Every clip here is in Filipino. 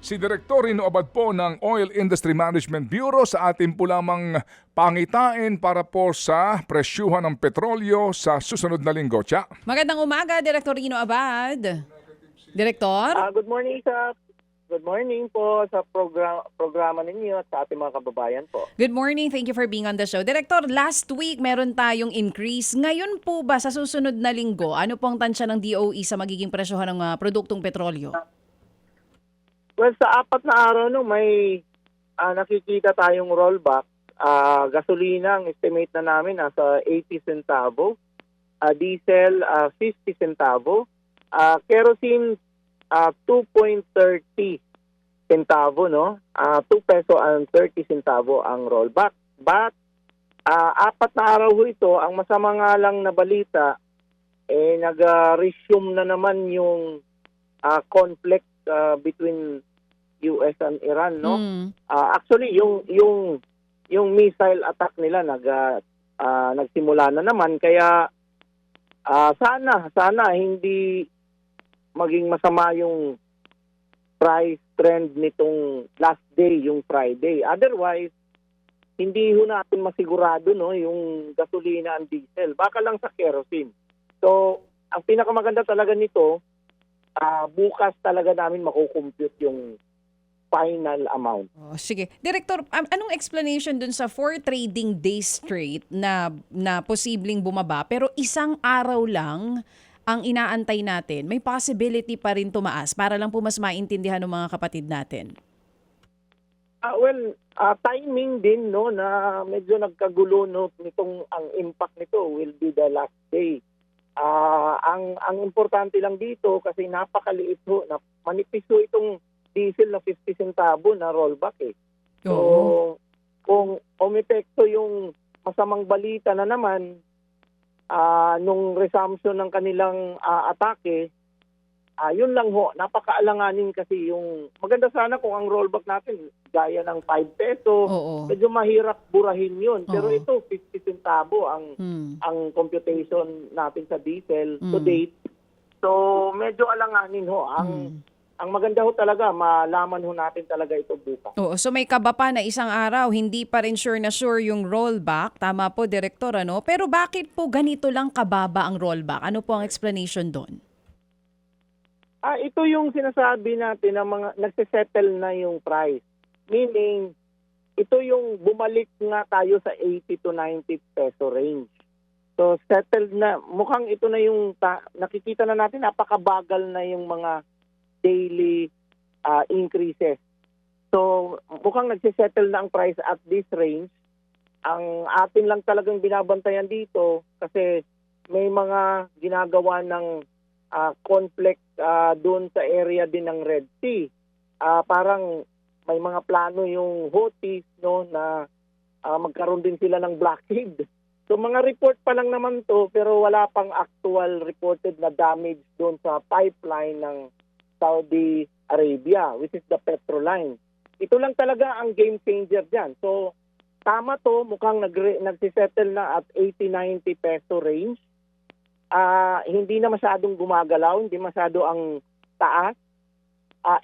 si Direktor Rino Abad po ng Oil Industry Management Bureau sa ating po lamang pangitain para po sa presyuhan ng petrolyo sa susunod na linggo. Tsa. Magandang umaga, Direktor Rino Abad. Direktor? Good morning Good morning po sa programa ninyo at sa ating mga kababayan po. Good morning. Thank you for being on the show. Direktor, last week meron tayong increase. Ngayon po ba sa susunod na linggo, ano po ang tansya ng DOE sa magiging presyohan ng produktong petrolyo? Well, sa 4 na araw may nakikita tayong rollback. Gasolina, ang estimate na namin nasa 80 centavo. Diesel, 50 centavo. Kerosene, 2.30 centavo, no? 2 peso and 30 centavo ang rollback. But 4 na araw ito, ang masama nga lang na balita, nag-resume na naman yung conflict between US and Iran, no? Actually, yung missile attack nila nagsimula na naman, kaya sana hindi maging masama yung price trend nitong last day, yung Friday. Otherwise, hindi ho natin masigurado, no, yung gasolina and diesel. Baka lang sa kerosene. So, ang pinakamaganda talaga nito, bukas talaga namin makukompute yung final amount. Oh, sige. Direktor, anong explanation dun sa 4 trading days straight na posibleng bumaba pero isang araw lang ang inaantay natin? May possibility pa rin tumaas para lang po mas maintindihan ng mga kapatid natin. Timing din, no, na medyo nagkagulo, no, nitong ang impact nito will be the last day. Ang importante lang dito kasi napakaliit ho, manipis ho itong diesel na 50 centavo na rollback eh. So, kung umepekto yung masamang balita na naman nung resumption ng kanilang atake, yun lang ho, napakaalanganin kasi yung maganda sana kung ang rollback natin gaya ng 5 peso, medyo mahirap burahin yun. Pero ito, 50 centavo ang computation natin sa diesel to date. So, medyo alanganin ho. Ang maganda ho talaga, malaman ho natin talaga ito bukas. Oo, so may kaba pa na isang araw, hindi pa rin sure na sure yung rollback. Tama po, Direktor, ano? Pero bakit po ganito lang kababa ang rollback? Ano po ang explanation doon? Ito yung sinasabi natin na mga nagsisettle na yung price. Meaning, ito yung bumalik nga tayo sa 80 to 90 peso range. So, settled na. Mukhang ito na yung nakikita na natin, napakabagal na yung mga daily increases. So, mukhang nagsisettle na ang price at this range. Ang atin lang talagang binabantayan dito kasi may mga ginagawa ng conflict doon sa area din ng Red Sea. Parang may mga plano yung Houthis, no, na magkaroon din sila ng blockade. So mga report pa lang naman to pero wala pang actual reported na damage doon sa pipeline ng Saudi Arabia, which is the Petroline. Ito lang talaga ang game changer dyan. So, tama to, mukhang nagsisettle na at 80-90 peso range. Hindi na masyadong gumagalaw, hindi masyado ang taas.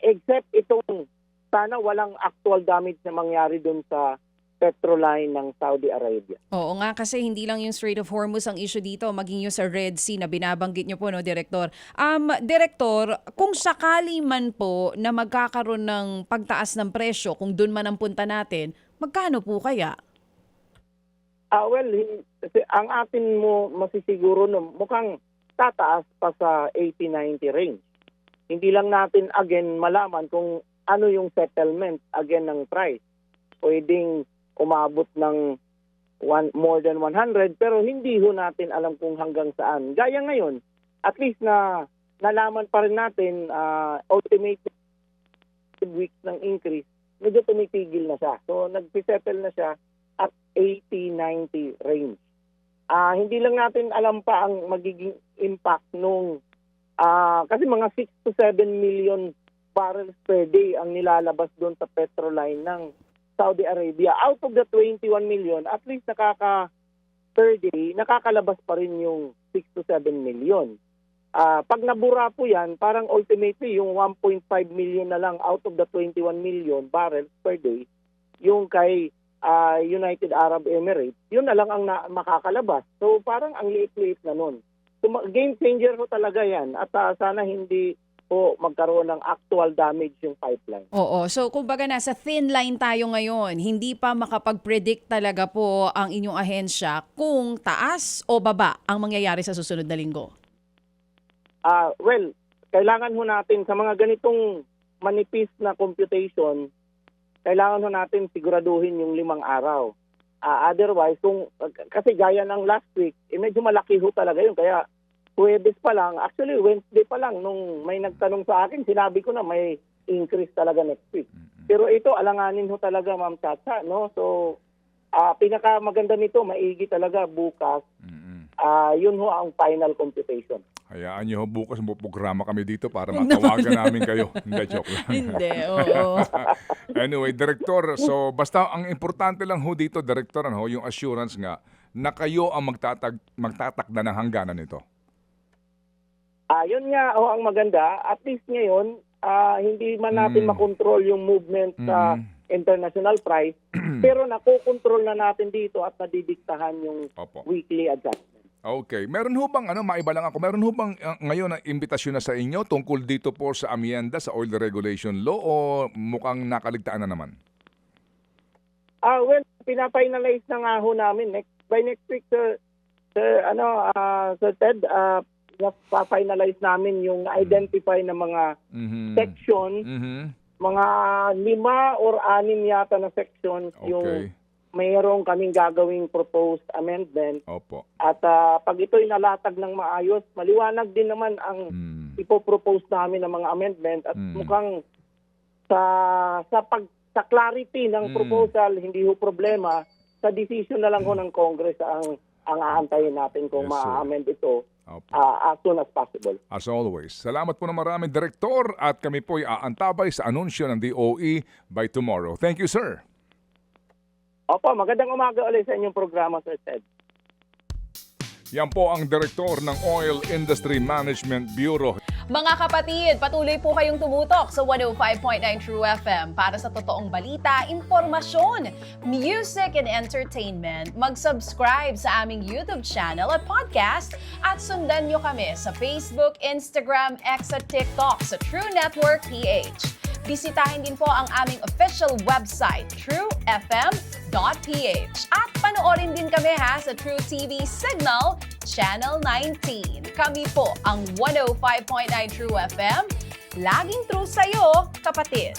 Except itong, sana walang actual damage na mangyari dun sa Petroline ng Saudi Arabia. Oo nga, kasi hindi lang yung Strait of Hormuz ang issue dito, maging yung sa Red Sea na binabanggit nyo po, no, Direktor. Direktor, kung sakali man po na magkakaroon ng pagtaas ng presyo, kung doon man ang punta natin, magkano po kaya? Kasi ang atin mo masisiguro, no, mukhang tataas pa sa 80-90 range. Hindi lang natin again malaman kung ano yung settlement again ng price. Pwedeng umabot ng more than 100 pero hindi ho natin alam kung hanggang saan. Gaya ngayon, at least na nalaman pa rin natin ultimate weeks ng increase, medyo tumitigil na siya. So nagsisettle na siya at 80-90 range. Hindi lang natin alam pa ang magiging impact nung kasi mga 6 to 7 million barrels per day ang nilalabas doon sa Petroline ng Saudi Arabia. Out of the 21 million, at least per day, nakakalabas pa rin yung 6 to 7 million. Pag nabura po yan, parang ultimately yung 1.5 million na lang out of the 21 million barrels per day, yung kay United Arab Emirates, yun na lang ang makakalabas. So parang ang liit-liit na nun. So, game changer po talaga yan at sana hindi po magkaroon ng actual damage yung pipeline. Oo. So, kumbaga nasa thin line tayo ngayon. Hindi pa makapag-predict talaga po ang inyong ahensya kung taas o baba ang mangyayari sa susunod na linggo. Well, kailangan ho natin sa mga ganitong manipis na computation, kailangan ho natin siguraduhin yung 5 araw. Otherwise, kasi gaya ng last week, medyo malaki ho talaga yun. Kaya Huwebes pa lang, actually Wednesday pa lang, nung may nagtanong sa akin, sinabi ko na may increase talaga next week. Pero ito, alanganin ho talaga, Ma'am Chacha, no? So, pinaka-maganda nito, maigi talaga bukas. Yun ho ang final computation. Hayaan niyo, bukas programa kami dito para matawagan namin kayo. Hindi, joke lang. Hindi, oo. Anyway, Director, so basta ang importante lang ho dito, Director, yung assurance nga na kayo ang magtatakda ng hangganan nito. Yun nga ang maganda. At least ngayon, hindi man natin makontrol yung movement sa international price, pero nakokontrol na natin dito at nadidiktahan yung weekly adjustment. Okay. Meron ho bang, maiba lang ako, meron ho bang ngayon ang imbitasyon na sa inyo tungkol dito po sa amyenda sa Oil Regulation Law o mukhang nakaligtaan na naman? Well, pinafinalize na nga ho namin. By next week, Sir Ted, pa-finalize namin yung identify na mga section, mga 5 or 6 yata na sections yung mayroong kaming gagawing proposed amendment. Opo. At pag ito'y nalatag ng maayos, maliwanag din naman ang ipopropose namin ng mga amendment at mukhang sa clarity ng proposal, hindi ho problema. Sa decision na lang ho ng Congress ang aantayin natin kung ma-amend ito as soon as possible. As always. Salamat po na marami, Direktor, at kami po'y aantabay sa anunsyo ng DOE by tomorrow. Thank you, sir. Opo, magandang umaga ulit sa inyong programa, Sir Ted. Yan po ang Direktor ng Oil Industry Management Bureau. Mga kapatid, patuloy po kayong tumutok sa 105.9 True FM para sa totoong balita, impormasyon, music and entertainment. Mag-subscribe sa aming YouTube channel at podcast at sundan nyo kami sa Facebook, Instagram, X at TikTok sa True Network PH. Bisitahin din po ang aming official website, truefm.ph. At panoorin din kami sa True TV Signal, Channel 19. Kami po ang 105.9 True FM. Laging true sa'yo, kapatid.